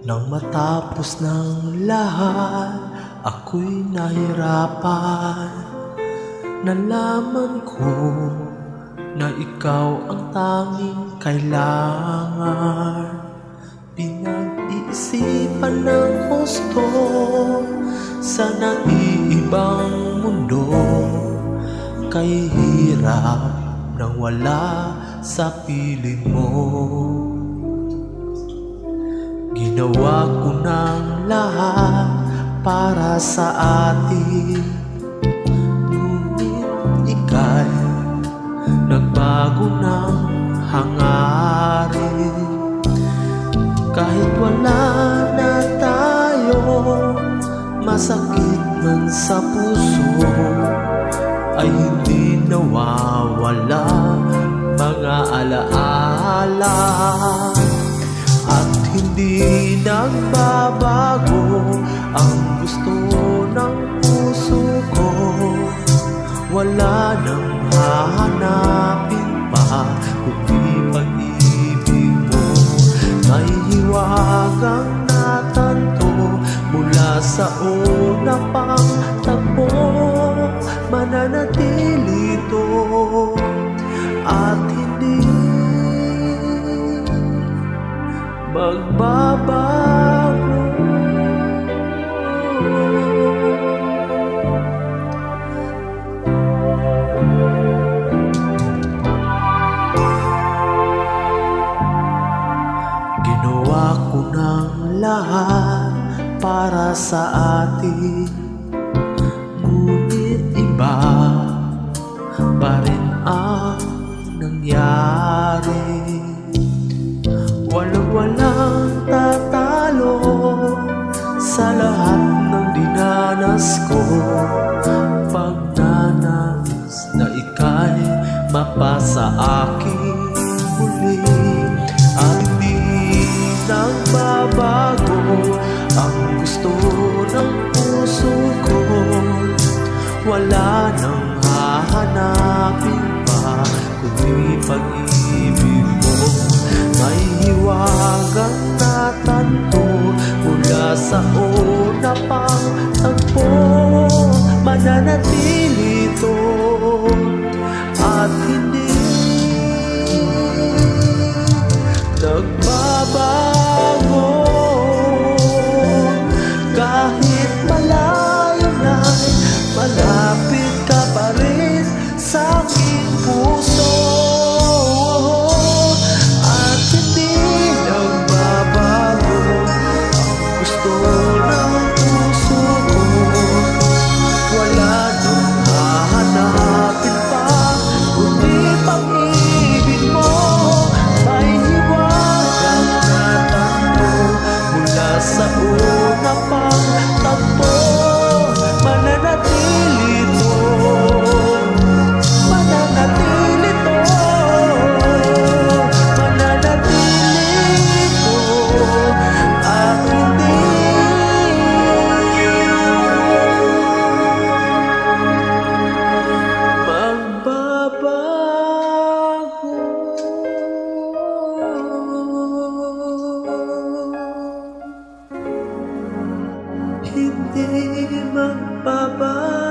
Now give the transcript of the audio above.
Nang matapos ng lahat, ako'y nahirapan. Nalaman ko na ikaw ang tanging kailangan. Pinag-iisipan ng husto sa naiibang mundo, kay hirap nang wala sa piling mo. Ginawa ko ng lahat para sa atin, ngunit ika'y nagbago ng hangarin. Kahit wala na tayo, masakit man sa puso, ay hindi nawawala mga alaala. At hindi nagbabago ang gusto ng puso ko. Wala nang hahanapin pa kundi pag-ibig mo. May hiwagang natanto mula sa una pang tagpo. Mananatili ito at hindi magbabago. Ginawa ko ng lahat para sa atin, ngunit iba pa rin ang nangyari. Walang tatalo sa lahat ng dinanas ko. Pagnanais na ika'y mapasa akin muli, at di nagbabago ang gusto ng puso ko. Wala nang hahanapin pa kundi pag-ibig mo. May hiwagang natanto mula sa una pang tagpo. Mananatili ito at hindi nagbabago. Kahit malayo na'y malapit ka pa rin sa aking puso. Sa una pang tagpo, mananatili ito, mananatili ito, mananatili ito, at hindi magbabago. Hindi magbabago.